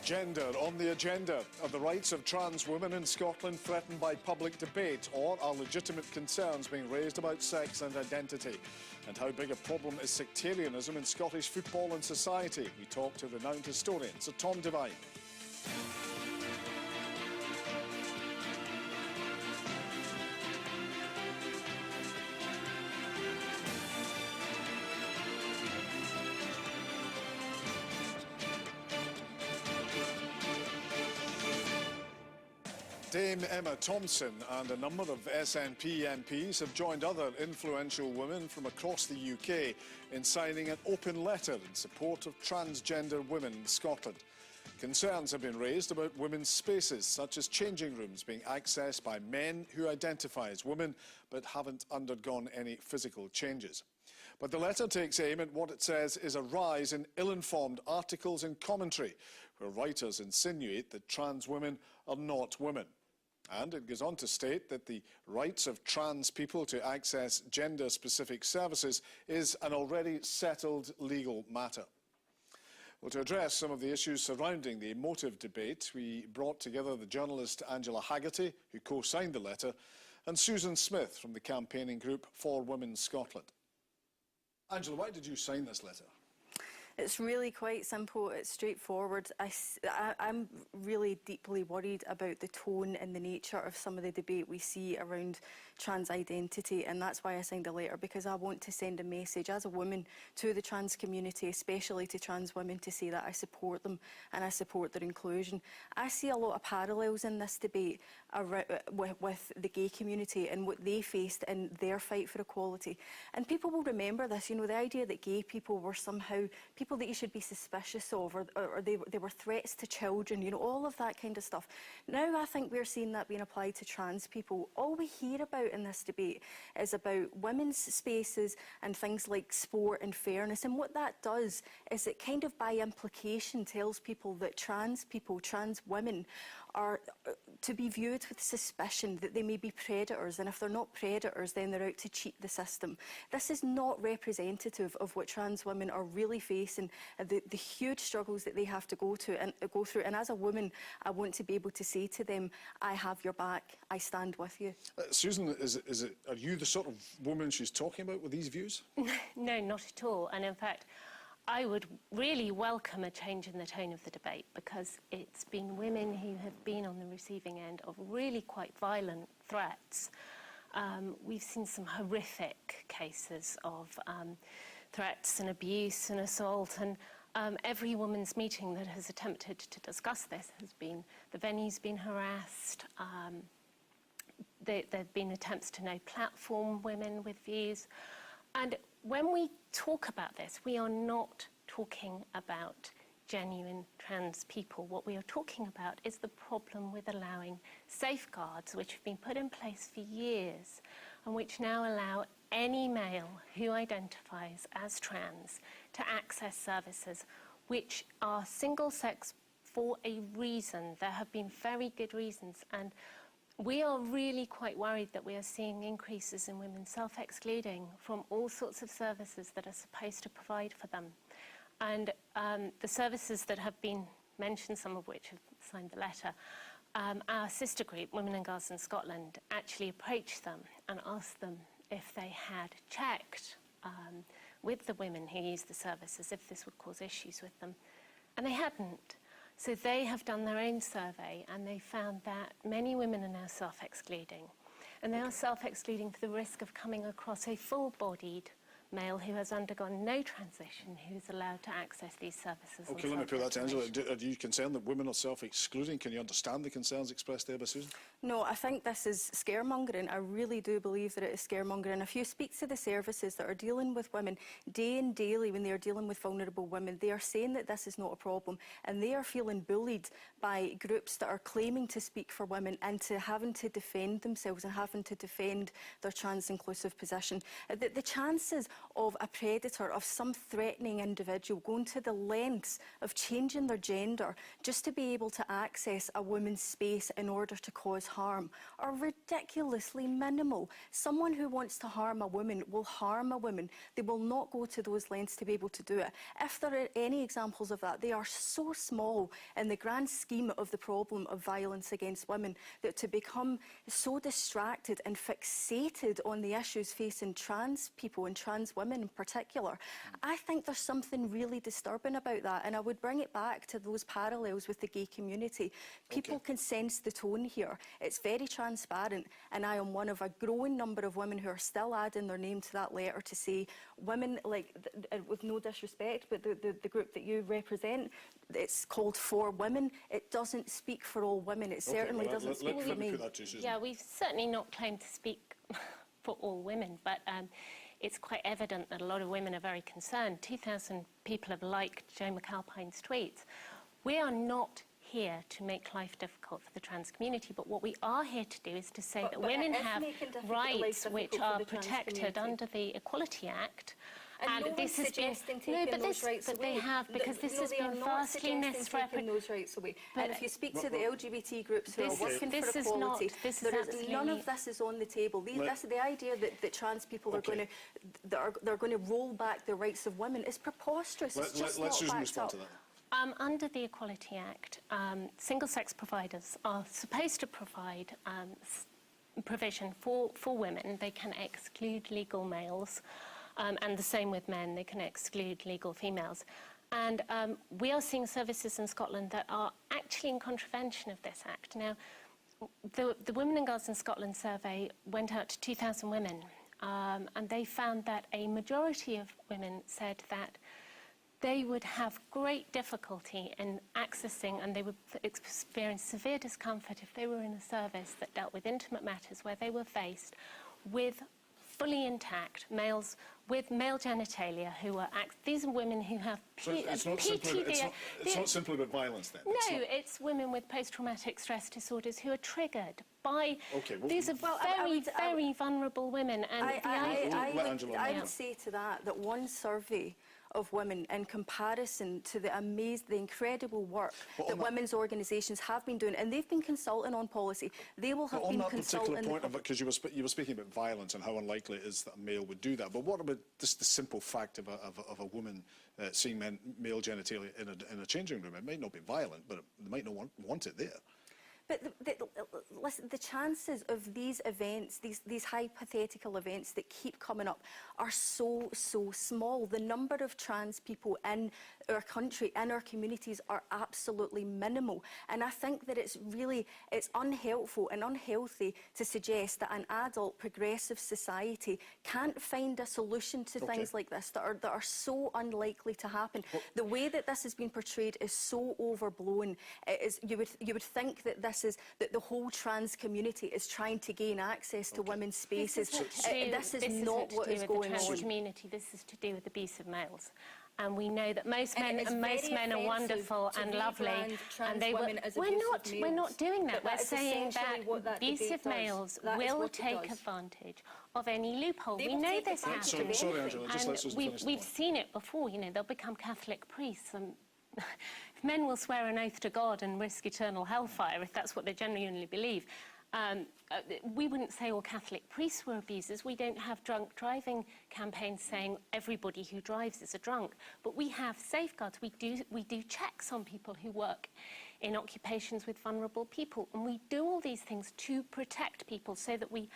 Gender on the agenda. Are the rights of trans women in Scotland threatened by public debate, or are legitimate concerns being raised about sex and identity? And how big a problem is sectarianism in Scottish football and society? We talk to renowned historian Sir Tom Devine. Dame Emma Thompson and a number of SNP MPs have joined other influential women from across the UK in signing an open letter in support of transgender women in Scotland. Concerns have been raised about women's spaces, such as changing rooms being accessed by men who identify as women but haven't undergone any physical changes. But the letter takes aim at what it says is a rise in ill-informed articles and commentary, where writers insinuate that trans women are not women. And it goes on to state that the rights of trans people to access gender-specific services is an already settled legal matter. Well, to address some of the issues surrounding the emotive debate, we brought together the journalist Angela Haggerty, who co-signed the letter, and Susan Smith from the campaigning group For Women Scotland. Angela, why did you sign this letter? It's really quite simple, it's straightforward. I'm really deeply worried about the tone and the nature of some of the debate we see around trans identity, and that's why I signed a letter, because I want to send a message as a woman to the trans community, especially to trans women, to say that I support them and I support their inclusion. I see a lot of parallels in this debate with the gay community and what they faced in their fight for equality. And people will remember this, you know, the idea that gay people were somehow people that you should be suspicious of, or they were threats to children, you know, all of that kind of stuff. Now I think we're seeing that being applied to trans people. All we hear about in this debate is about women's spaces and things like sport and fairness, and what that does is it kind of by implication tells people that trans people, trans women, are to be viewed with suspicion, that they may be predators, and if they're not predators then they're out to cheat the system. This is not representative of what trans women are really facing, the huge struggles that they have to go through, and as a woman I want to be able to say to them, I have your back, I stand with you. Susan, are you the sort of woman she's talking about with these views? No, not at all, and in fact I would really welcome a change in the tone of the debate, because it's been women who have been on the receiving end of really quite violent threats. We've seen some horrific cases of threats and abuse and assault, and every women's meeting that has attempted to discuss this has been, the venue's been harassed, there have been attempts to no platform women with views. And when we talk about this, we are not talking about genuine trans people. What we are talking about is the problem with allowing safeguards which have been put in place for years and which now allow any male who identifies as trans to access services which are single-sex for a reason. There have been very good reasons, and we are really quite worried that we are seeing increases in women self-excluding from all sorts of services that are supposed to provide for them. And the services that have been mentioned, some of which have signed the letter, our sister group, Women and Girls in Scotland, actually approached them and asked them if they had checked with the women who use the services if this would cause issues with them. And they hadn't. So they have done their own survey, and they found that many women are now self-excluding. And they are self-excluding for the risk of coming across a full-bodied male who has undergone no transition, who is allowed to access these services. OK, let me put that to Angela. Are you concerned that women are self-excluding? Can you understand the concerns expressed there by Susan? No, I think this is scaremongering. I really do believe that it is scaremongering. If you speak to the services that are dealing with women day and daily when they are dealing with vulnerable women, they are saying that this is not a problem, and they are feeling bullied by groups that are claiming to speak for women and to having to defend themselves and having to defend their trans-inclusive position. The chances of a predator, of some threatening individual going to the lengths of changing their gender just to be able to access a woman's space in order to cause harm are ridiculously minimal. Someone who wants to harm a woman will harm a woman. They will not go to those lengths to be able to do it. If there are any examples of that, they are so small in the grand scheme of the problem of violence against women that to become so distracted and fixated on the issues facing trans people and trans women in particular, I think there's something really disturbing about that. And I would bring it back to those parallels with the gay community. People can sense the tone here. It's very transparent, and I am one of a growing number of women who are still adding their name to that letter to say women, like, with no disrespect, but the group that you represent, it's called For Women. It doesn't speak for all women. It certainly doesn't speak for me. Yeah, we've certainly not claimed to speak for all women, but it's quite evident that a lot of women are very concerned. 2,000 people have liked Joe McAlpine's tweets. We are not here to make life difficult for the trans community, but what we are here to do is to say that women have rights which are protected under the Equality Act. And no one's suggesting taking those rights away. They have, because this has been vastly misrepresented. Those rights away. And if you speak to the LGBT groups who are working for equality, none of this is on the table. The idea that trans people are going to roll back the rights of women is preposterous. It's just not backed up. Under the Equality Act, single-sex providers are supposed to provide provision for women. They can exclude legal males. And the same with men, they can exclude legal females. And we are seeing services in Scotland that are actually in contravention of this act. Now, the Women and Girls in Scotland survey went out to 2,000 women, and they found that a majority of women said that they would have great difficulty in accessing, and they would experience severe discomfort if they were in a service that dealt with intimate matters where they were faced with fully intact males with male genitalia who are these are women who have PTSD. It's not simply about violence then. No, it's women with post-traumatic stress disorders who are triggered by these are very vulnerable women. And I would say to that one survey of women in comparison to the incredible work that women's organisations have been doing, and they've been consulting on policy. They will have been consulting. On that particular point, because you were speaking about violence and how unlikely it is that a male would do that, but what about just the simple fact of a woman seeing male genitalia in a changing room? It might not be violent, but they might not want it there. But listen, the chances of these events, these hypothetical events that keep coming up are so small. The number of trans people in our country, in our communities, are absolutely minimal. And I think that it's unhelpful and unhealthy to suggest that an adult progressive society can't find a solution to things like this that are so unlikely to happen. The way that this has been portrayed is so overblown. You would think that that the whole trans community is trying to gain access to women's spaces. This is not what is going on. Community. This is to do with abuse of males. And we know that most men are wonderful and lovely, and we're not doing that. We're saying that abusive males will take advantage of any loophole. We know this happens. Sorry, Angela, just let's we've seen it before. You know, they'll become Catholic priests. If men will swear an oath to God and risk eternal hellfire, if that's what they genuinely believe, we wouldn't say all Catholic priests were abusers. We don't have drunk driving campaigns saying everybody who drives is a drunk. But we have safeguards. We do checks on people who work in occupations with vulnerable people. And we do all these things to protect people so that we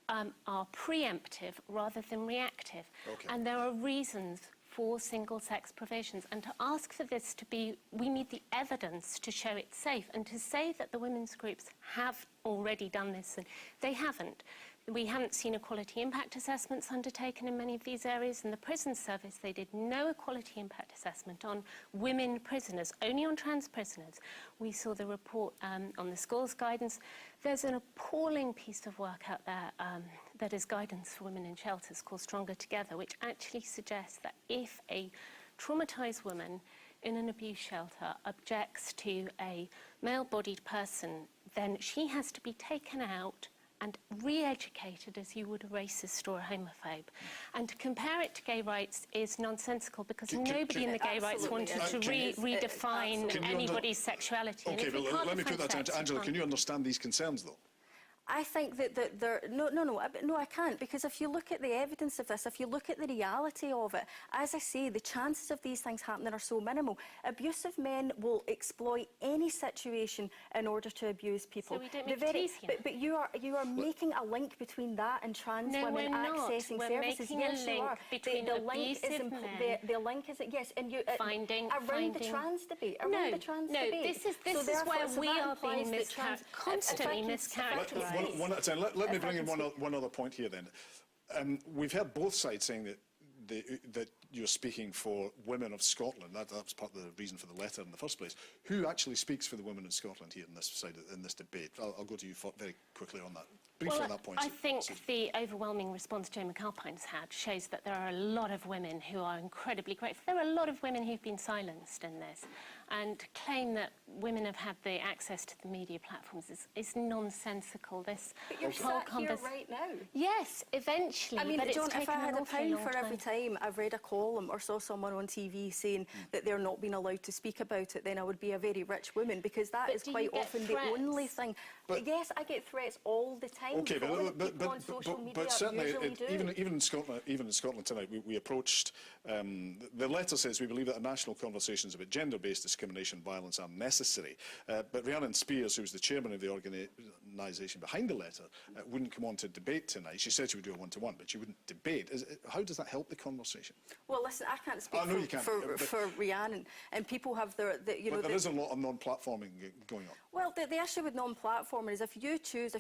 are preemptive rather than reactive. And there are reasons for single-sex provisions, and to ask for this to be, we need the evidence to show it's safe, and to say that the women's groups have already done this, and they haven't. We haven't seen equality impact assessments undertaken in many of these areas. In the prison service, they did no equality impact assessment on women prisoners, only on trans prisoners. We saw the report on the schools guidance. There's an appalling piece of work out there that is guidance for women in shelters called Stronger Together, which actually suggests that if a traumatised woman in an abuse shelter objects to a male-bodied person, then she has to be taken out and re-educated as you would a racist or a homophobe. And to compare it to gay rights is nonsensical, because nobody in the gay rights wanted to redefine anybody's sexuality. OK, but let me put that to Angela. Can you understand these concerns, though? I think that there... No, I can't, because if you look at the evidence of this, if you look at the reality of it, as I say, the chances of these things happening are so minimal. Abusive men will exploit any situation in order to abuse people. So we don't make it easier. But you are making a link between that and trans women accessing services. Yes, you are. The link is yes, and you around the trans debate. This is where we are being constantly mischaracterised. One at a time. Let me bring in one other point here then. We've heard both sides saying that you're speaking for women of Scotland. That was part of the reason for the letter in the first place. Who actually speaks for the women in Scotland here in this debate? I'll go to you very quickly on that. Briefly on that point. I think the overwhelming response Joe McAlpine's had shows that there are a lot of women who are incredibly grateful. There are a lot of women who've been silenced in this, and to claim that women have had the access to the media platforms is nonsensical. But you're sat here right now. Yes, eventually. I mean, but John, if I had a pound for time. every time I've read a column or saw someone on TV saying that they're not being allowed to speak about it, then I would be a very rich woman, because that is quite often the only thing. Yes, I get threats all the time. OK, but certainly, even in Scotland Tonight, we approached. The letter says we believe that national conversations about gender-based discrimination and violence are necessary. But Rhiannon Spears, who was the chairman of the organisation behind the letter, wouldn't come on to debate tonight. She said she would do a one-to-one, but she wouldn't debate. How does that help the conversation? Well, listen, I can't speak for Rhiannon, and people have their but there is a lot of non-platforming going on. Well, the issue with non-platforming is if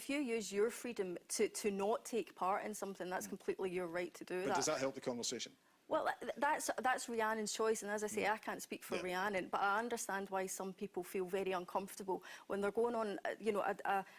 you use your freedom to not take part in something, that's completely your right to do that. But does that help the conversation? Well, that's Rhiannon's choice, and as I say, I can't speak for Rhiannon, but I understand why some people feel very uncomfortable when they're going on,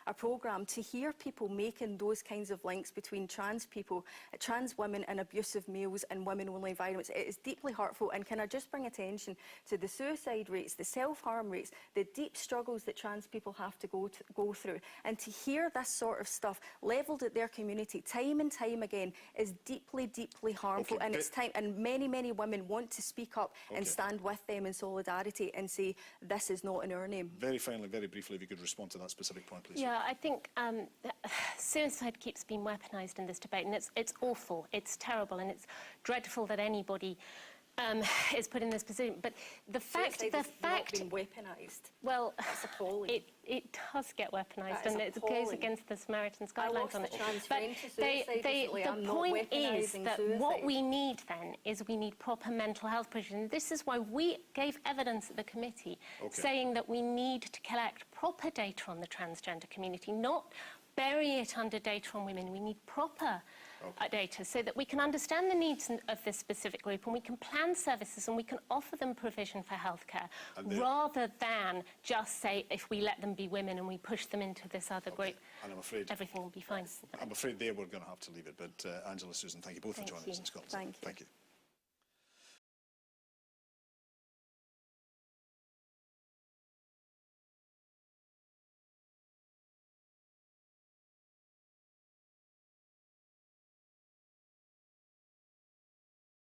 a programme to hear people making those kinds of links between trans people, trans women and abusive males in women-only environments. It is deeply hurtful, and can I just bring attention to the suicide rates, the self-harm rates, the deep struggles that trans people have to go through, and to hear this sort of stuff levelled at their community time and time again is deeply, deeply harmful, and it's time. And many, many women want to speak up and stand with them in solidarity and say, this is not in our name. Very finally, very briefly, if you could respond to that specific point, please. Yeah, I think suicide keeps being weaponised in this debate, and it's awful, it's terrible, and it's dreadful that anybody is put in this position. But the fact not being weaponised. Well, that's appalling. It does get weaponised, and it goes against the Samaritan's guidelines on it. But the point is that what we need then is we need proper mental health provision. This is why we gave evidence at the committee saying that we need to collect proper data on the transgender community, not bury it under data on women. We need proper data so that we can understand the needs of this specific group, and we can plan services and we can offer them provision for healthcare, rather than just say if we let them be women and we push them into this other group, and I'm afraid everything will be fine. I'm afraid there we're going to have to leave it. But Angela, Susan, thank you both for joining us in Scotland. Thank you.